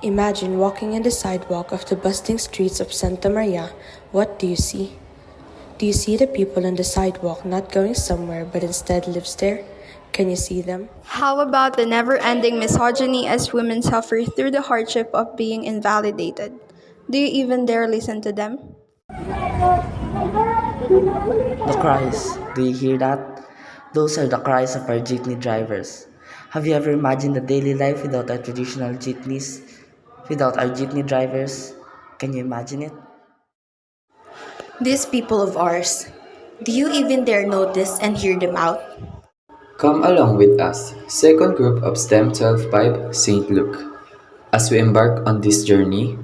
Imagine walking in the sidewalk of the bustling streets of Santa Maria. What do you see? Do you see the people on the sidewalk not going somewhere but instead lives there? Can you see them? How about the never ending misogyny as women suffer through the hardship of being invalidated? Do you even dare listen to them? The cries, do you hear that? Those are the cries of our jeepney drivers. Have you ever imagined a daily life without our traditional jeepneys? Without our jeepney drivers? Can you imagine it? These people of ours, do you even dare notice and hear them out? Come along with us, second group of STEM 12.5 St. Luke, as we embark on this journey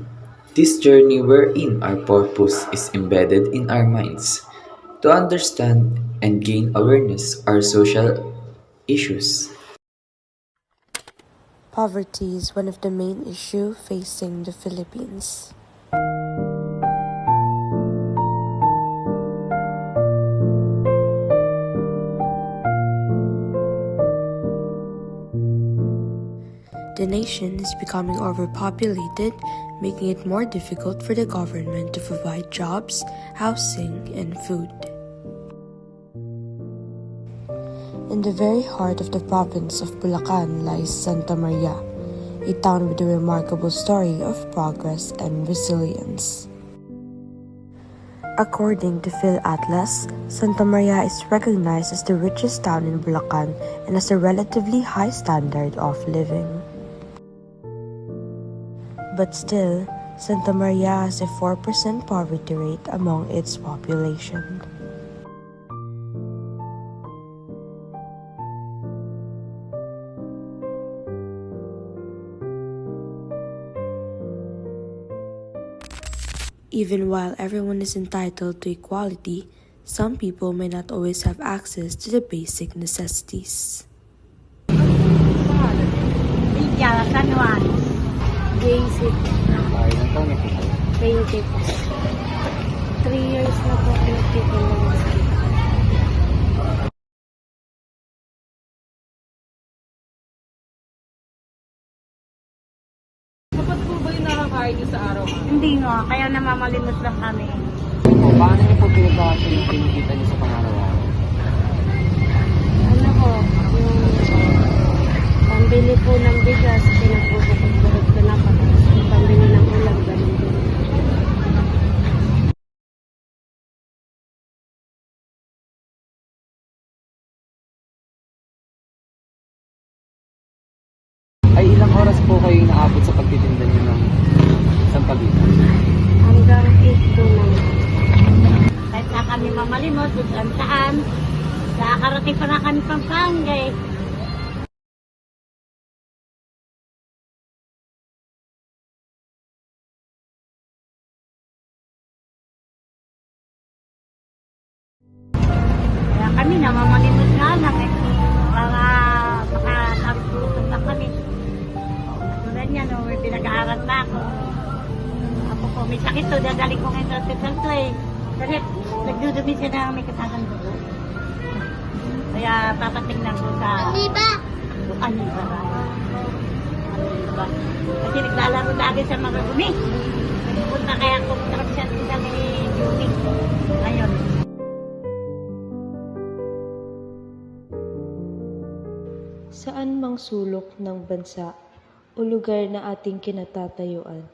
wherein our purpose is embedded in our minds, to understand and gain awareness our social issues. Poverty is one of the main issues facing the Philippines. The nation is becoming overpopulated, making it more difficult for the government to provide jobs, housing, and food. In the very heart of the province of Bulacan lies Santa Maria, a town with a remarkable story of progress and resilience. According to PhilAtlas, Santa Maria is recognized as the richest town in Bulacan and has a relatively high standard of living. But still, Santa Maria has a 4% poverty rate among its population. Even while everyone is entitled to equality, some people may not always have access to the basic necessities. Villa San Juan, basic. 20 po. 3 years na po nagtitinda. Sapat po ba yung nakakain niyo sa araw? Hindi nga, kaya namamalimot lang kami. Paano niyo po pinagkakasya yung kinikita niyo sa pangaraw-araw? Ano po, yung pambili po ng bigas, pinagpupukot-pukot ko na kapag pambili ng ulam, ganun din. Ay ilang oras po kayo naabot sa pagtitinda niyo ng sampagitan? Hanggang 8 po naman. Kahit na kami mamalimot, kung saan, nakakarating pa na kami Pampanga eh. Kaya kami namamalimot nga lang eh. Para makatagputok na kami. Tulad niya, no, may pinag-aaral na ako. Ako po, may sakit to, dadaling ko ngayon sa hospital to eh. Kasi nagdudumi siya na may katagang dugo. Kaya papatingnan ko sa... Aniba! Aniba. Kasi naglalaro lagi sa mga gumi. Nagpunta kaya construction sila ni Judy. Ngayon. Saan mang sulok ng bansa o lugar na ating kinatatayuan,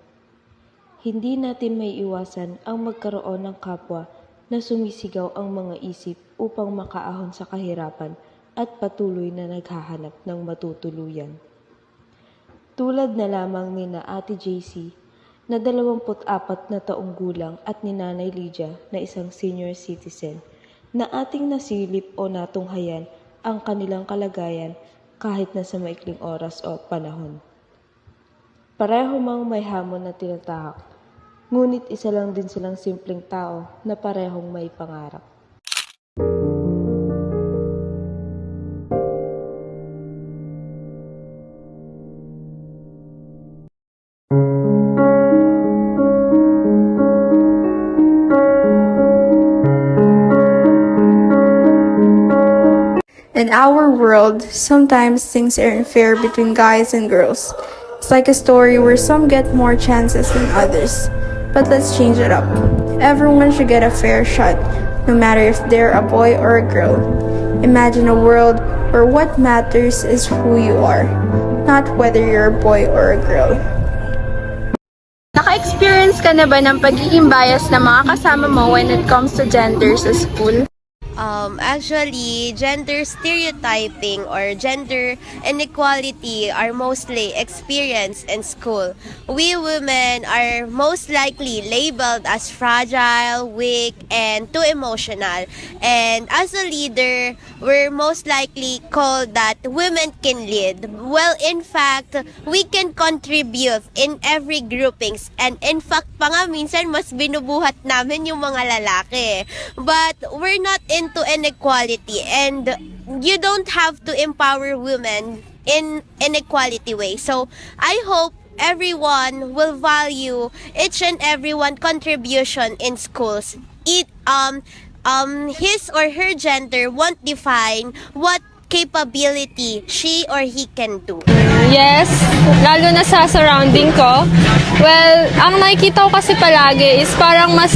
hindi natin may iwasan ang magkaroon ng kapwa na sumisigaw ang mga isip upang makaahon sa kahirapan at patuloy na naghahanap ng matutuluyan. Tulad na lamang ni na Ate JC na 24 na taong gulang at ni Nanay Lydia na isang senior citizen na ating nasilip o natunghayan ang kanilang kalagayan kahit na sa maikling oras o panahon. Pareho mang may hamon na tinatahak, ngunit isa lang din silang simpleng tao na parehong may pangarap. In our world, sometimes things are unfair between guys and girls. It's like a story where some get more chances than others. But let's change it up. Everyone should get a fair shot, no matter if they're a boy or a girl. Imagine a world where what matters is who you are, not whether you're a boy or a girl. Naka-experience ka na ba ng pagiging bias ng mga kasama mo when it comes to gender sa school? Actually, gender stereotyping or gender inequality are mostly experienced in school. We women are most likely labeled as fragile, weak, and too emotional. And as a leader, we're most likely called that women can lead. Well, in fact, we can contribute in every groupings. And in fact, pa nga minsan mas binubuhat namin yung mga lalaki. But we're not into inequality, and you don't have to empower women in inequality way. So I hope everyone will value each and everyone contribution in schools. His or her gender won't define what capability she or he can do. Yes, lalo na sa surrounding ko. Well, ang nakikita ko kasi palagi is parang mas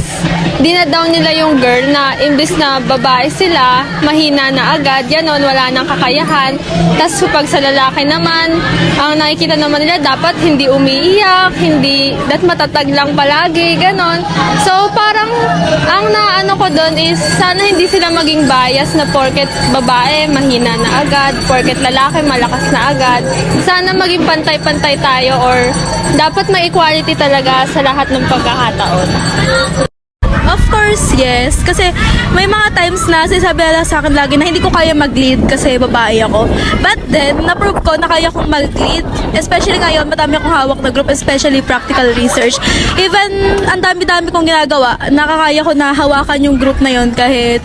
dinadown nila yung girl na imbis na babae sila, mahina na agad, ganon, wala nang kakayahan. Tapos pag sa lalaki naman, ang nakikita naman nila dapat hindi umiiyak, hindi, matatag lang palagi, ganon. So parang ang naano ko doon is sana hindi sila maging bias na porket babae, mahina na agad, porket lalaki, malakas na agad. Sana maging pantay-pantay tayo or dapat may equality talaga sa lahat ng pagkakataon. Of course, yes. Kasi may mga times na sinasabi nila sa akin lagi na hindi ko kaya mag-lead kasi babae ako. But then, na-prove ko na kaya kong mag-lead. Especially ngayon, madami akong hawak na group, especially practical research. Even, ang dami-dami kong ginagawa, nakakaya ko na hawakan yung group na yon kahit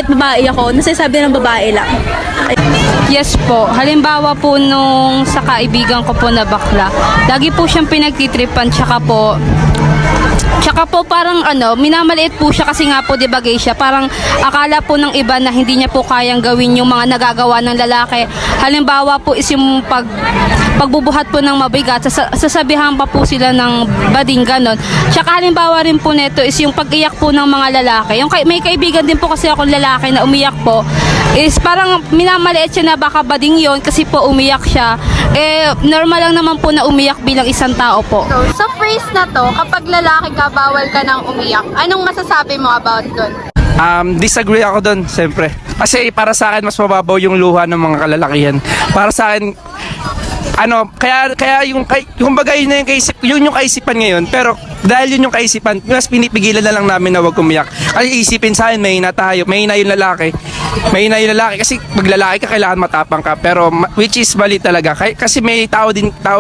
babae ako, nasasabi ng babae lang. Yes po. Halimbawa po nung sa kaibigan ko po na bakla, lagi po siyang pinagtitripan, tsaka po parang minamaliit po siya kasi nga po di ba gay siya. Parang akala po ng iba na hindi niya po kayang gawin yung mga nagagawa ng lalaki. Halimbawa po is yung pagbubuhat po ng mabigat, sasabihan pa po sila ng bading ganon. Tsaka halimbawa rin po neto is yung pag-iyak po ng mga lalaki. May kaibigan din po kasi akong lalaki na umiyak po, is parang minamaliit siya na baka bading yon kasi po umiyak siya. Normal lang naman po na umiyak bilang isang tao po. So, sa phrase na to, kapag lalaki ka, bawal ka nang umiyak. Anong masasabi mo about doon? Disagree ako doon, siyempre. Kasi para sa akin, mas mababaw yung luha ng mga kalalakihan. Para sa akin, kaya yung kumbaga yun yung kaisipan ngayon. Pero dahil yun yung kaisipan, mas pinipigilan na lang namin na wag umiyak. Kasi isipin sa akin, mahina tayo, mahina yung lalaki. Mahina yung lalaki kasi pag lalaki ka, kailangan matapang ka. Pero which is mali talaga. Kasi may tao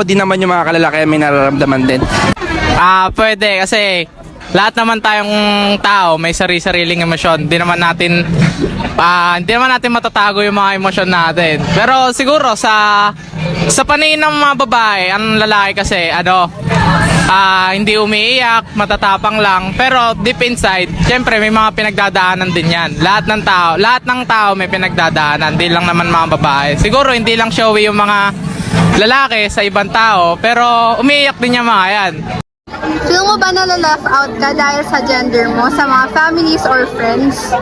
din naman yung mga kalalaki, may nararamdaman din. Pwede kasi lahat naman tayong tao may sarili-sariling emosyon. Hindi naman natin matatago yung mga emosyon natin. Pero siguro sa paningin ng mga babae, ang lalaki kasi hindi umiiyak, matatapang lang. Pero deep inside, syempre may mga pinagdadaanan din yan. Lahat ng tao may pinagdadaanan, hindi lang naman mga babae. Siguro hindi lang showy yung mga lalaki sa ibang tao, pero umiiyak din yung mga yan. Feel mo ba na-left out ka dahil sa gender mo sa mga families or friends?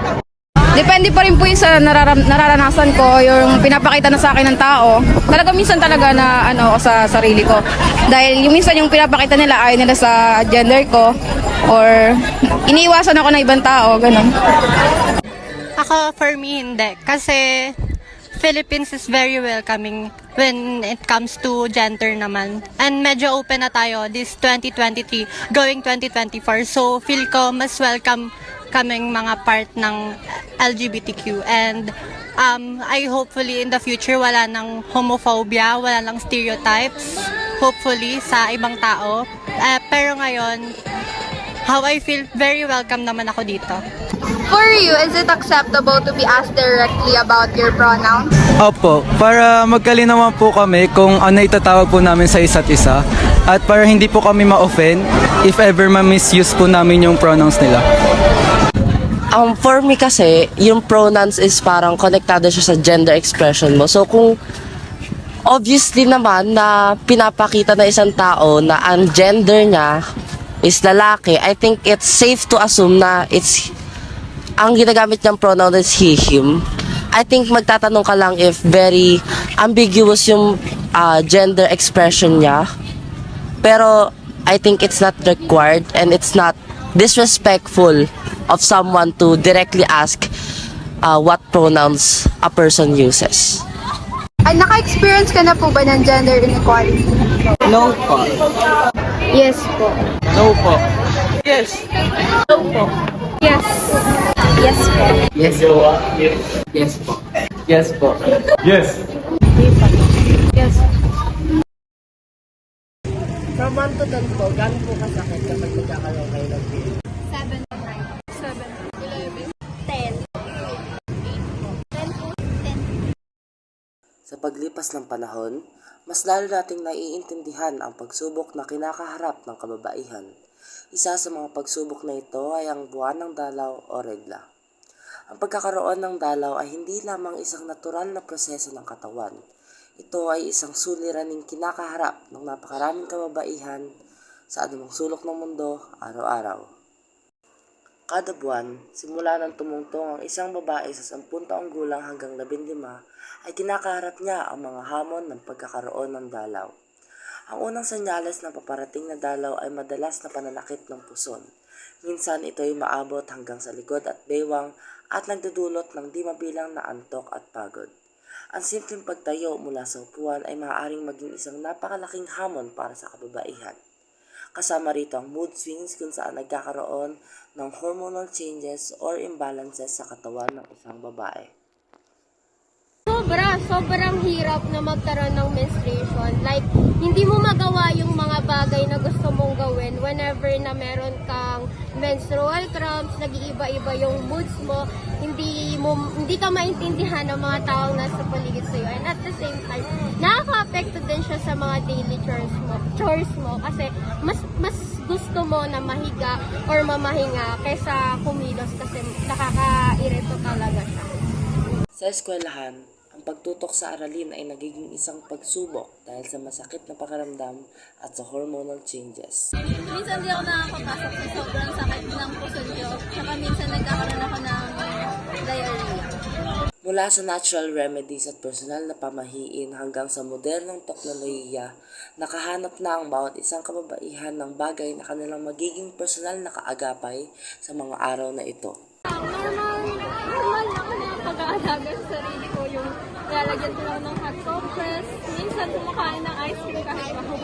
Depende pa rin po yung sa nararanasan ko, yung pinapakita na sa akin ng tao. Talaga minsan talaga na sa sarili ko. Dahil yung minsan yung pinapakita nila ayaw nila sa gender ko or iniiwasan ako ng ibang tao, ganun. Ako, for me, hindi. Kasi Philippines is very welcoming when it comes to gender naman. And medyo open na tayo this 2023, going 2024. So, feel ko mas welcome kaming mga part ng LGBTQ. And I hopefully in the future wala nang homophobia, wala nang stereotypes, hopefully sa ibang tao. Pero ngayon, how I feel, very welcome naman ako dito. For you, is it acceptable to be asked directly about your pronouns? Opo, para magkalinawan po kami kung ano itatawag po namin sa isa't isa at para hindi po kami ma-offend if ever ma-misuse po namin yung pronouns nila. For me kasi, yung pronouns is parang konektado siya sa gender expression mo. So kung obviously naman na pinapakita na isang tao na ang gender niya is lalaki, I think it's safe to assume na ang ginagamit niyang pronoun is he, him. I think magtatanong ka lang if very ambiguous yung gender expression niya. Pero I think it's not required and it's not disrespectful of someone to directly ask what pronouns a person uses. Ay, naka-experience ka na po ba ng gender inequality? No po. Yes po. No po. Yes. No po. Yes. Yes po. Yes po. Yes po. Yes po. Yes. Yes. From 1 to 10 po, gano'n po kasakit kapag nagkakaroon kayo ng period? 7, 11, 10. Sa paglipas ng panahon, mas lalo nating naiintindihan ang pagsubok na kinakaharap ng kababaihan. Isa sa mga pagsubok na ito ay ang buwan ng dalaw o regla. Ang pagkakaroon ng dalaw ay hindi lamang isang natural na proseso ng katawan. Ito ay isang suliraning kinakaharap ng napakaraming kababaihan sa anumang sulok ng mundo araw-araw. Kada buwan, simula nang tumungtong ang isang babae sa 10 taong gulang hanggang 15, ay kinakaharap niya ang mga hamon ng pagkakaroon ng dalaw. Ang unang senyales ng paparating na dalaw ay madalas na pananakit ng puson. Minsan ito ay maabot hanggang sa likod at baywang at nagdudulot ng di mabilang na antok at pagod. Ang simpleng pagtayo mula sa upuan ay maaaring maging isang napakalaking hamon para sa kababaihan. Kasama rito ang mood swings kung saan nagkakaroon ng hormonal changes or imbalances sa katawan ng isang babae. Sobrang hirap na magkaroon ng menstruation. Like, hindi mo magawa yung mga bagay na gusto mong gawin whenever na meron kang menstrual cramps, nag-iiba-iba yung moods mo, hindi ka maintindihan ng mga taong nasa paligid sa'yo. And at the same time, nakaka-apekto din siya sa mga daily chores mo kasi mas gusto mo na mahiga or mamahinga kaysa kumilos kasi nakaka-irito talaga siya. Sa eskwelahan, ang pagtutok sa aralin ay nagiging isang pagsubok dahil sa masakit na pakiramdam at sa hormonal changes. Minsan di ako nakakapasok sa sobrang sakit ng puso ko. Tsaka minsan nagkakaroon ako ng diarrhea. Mula sa natural remedies at personal na pamahiin hanggang sa modernong teknolohiya, nakahanap na ang bawat isang kababaihan ng bagay na kanilang magiging personal na kaagapay sa mga araw na ito. Normal ako na pag-aalaga sa sarili ko, yung lalagyan ko lang ng hot compress, minsan kumakain ng ice cream kahit ako.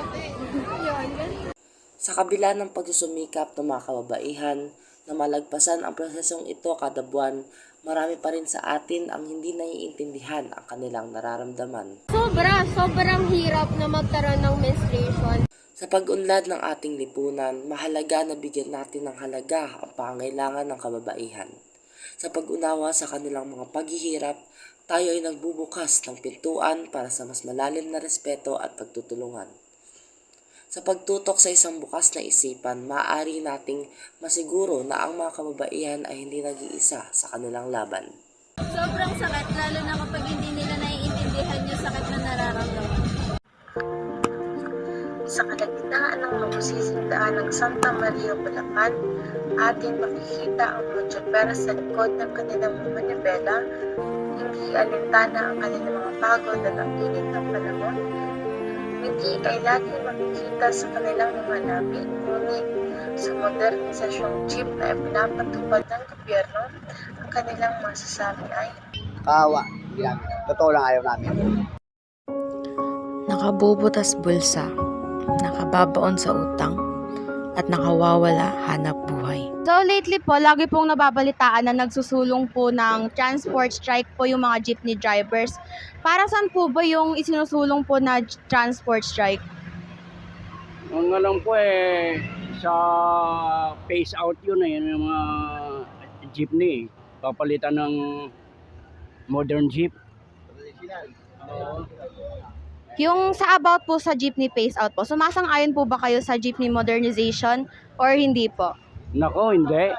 Yun, ganun. Sa kabila ng pagsusumikap ng mga kababaihan na malagpasan ang prosesong ito kada buwan, marami pa rin sa atin ang hindi naiintindihan ang kanilang nararamdaman. Sobrang hirap na magkaroon ng menstruation. Sa pag-unlad ng ating lipunan, mahalaga na bigyan natin ng halaga ang pangailangan ng kababaihan. Sa pag-unawa sa kanilang mga paghihirap, tayo ay nagbubukas ng pintuan para sa mas malalim na respeto at pagtutulungan. Sa pagtutok sa isang bukas na isipan, maaari nating masiguro na ang mga kababaihan ay hindi nag-iisa sa kanilang laban. Sobrang sakit, lalo na kapag hindi nila naiintindihan yung sakit na nararamdaman. Sa kalagitnaan ng mabusising daan ng Santa Maria, Bulacan, ating makikita ang Mucho Pera sa likod ng kanilang manibela. Hindi alintana ang kanilang mga pagod at ang init ng panahon. Hindi ay laging makikita sa kanilang mga labi, ngunit sa modernisasyong jeep na ipinapatupad ng gobyerno, ang kanilang masasabi ay kawa. Totoo lang ayaw namin. Nakabubutas bulsa, nakababaon sa utang, at nakawawala hanap buhay. So lately po, lagi pong nababalitaan na nagsusulong po ng transport strike po yung mga jeepney drivers. Para saan po ba yung isinusulong po na transport strike? Ang alam po sa phase out yun yung mga jeepney. Papalitan ng modern jeep. Yung sa about po sa jeepney phase out po, sumasang-ayon po ba kayo sa jeepney modernization or hindi po? Nako, hindi.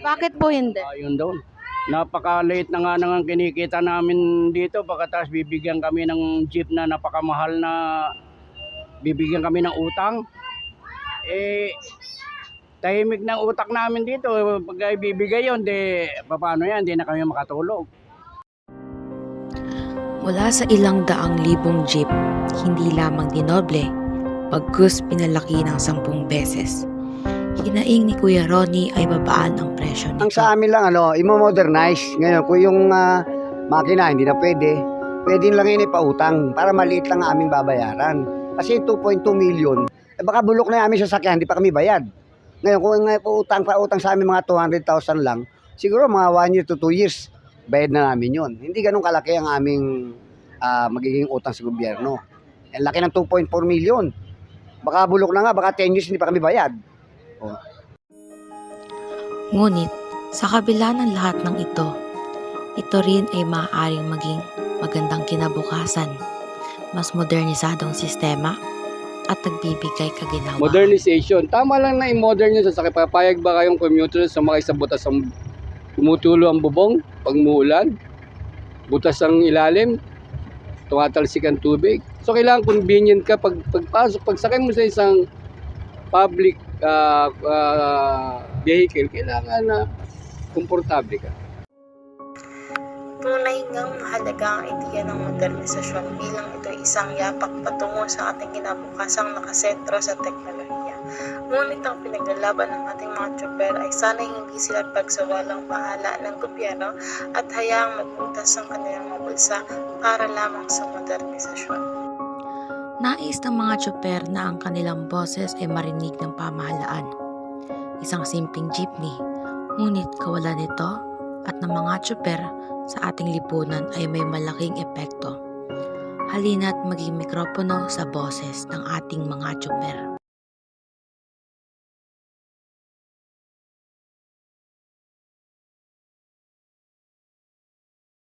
Bakit po hindi? Ayun doon. Napakaliit na nga nang kinikita namin dito. Pagkatapos bibigyan kami ng jeep na napakamahal na bibigyan kami ng utang. Tahimik na utak namin dito. Pag ibibigay yun, paano yan? Di na kami makatulog. Mula sa ilang daang libong jeep, hindi lamang dinoble, pagkus pinalaki ng 10 beses. Hinaing ni Kuya Ronnie ay babaan ang presyo nito. Ang sa amin lang, i-modernize. Ngayon, kung yung makina hindi na pwede lang yun ipautang para maliit lang ang aming babayaran. Kasi 2.2 million, baka bulok na yung aming sasakyan, hindi pa kami bayad. Ngayon, kung pautang sa amin mga 200,000 lang, siguro mga 1 year to 2 years, bayad na namin yun. Hindi ganun kalaki ang aming magiging utang sa gobyerno. Ang laki ng 2.4 million. Baka bulok na nga, baka 10 years hindi pa kami bayad. Oh. Ngunit, sa kabila ng lahat ng ito rin ay maaaring maging magandang kinabukasan, mas modernisadong sistema, at nagbibigay kaginhawaan. Modernization. Tama lang na i-modern yung sasakyan. Papayag ba kayong commuter sumakay sa butas ang tumutulo ang bubong pag muulan? Butas ang ilalim? Tumatalsik ang tubig? So kailangan convenient ka pagpasok. Pagsakay mo sa isang public vehicle, kailangan na komportable ka. Tunay ngang mahalaga ang ideya ng modernisasyon bilang ito isang yapak patungo sa ating kinabukasang nakasentro sa teknolohiya. Ngunit ang pinaglalaban ng ating mga tsoper ay sana'y hindi sila pagsawalang bahala ng gobyerno at hayaang magbutas ang kanilang mga bulsa para lamang sa modernisasyon. Nais ng mga tsoper na ang kanilang boses ay marinig ng pamahalaan. Isang simpleng jeepney, ngunit kawalan nito at ng mga tsoper sa ating lipunan ay may malaking epekto. Halina't maging mikropono sa boses ng ating mga tsoper.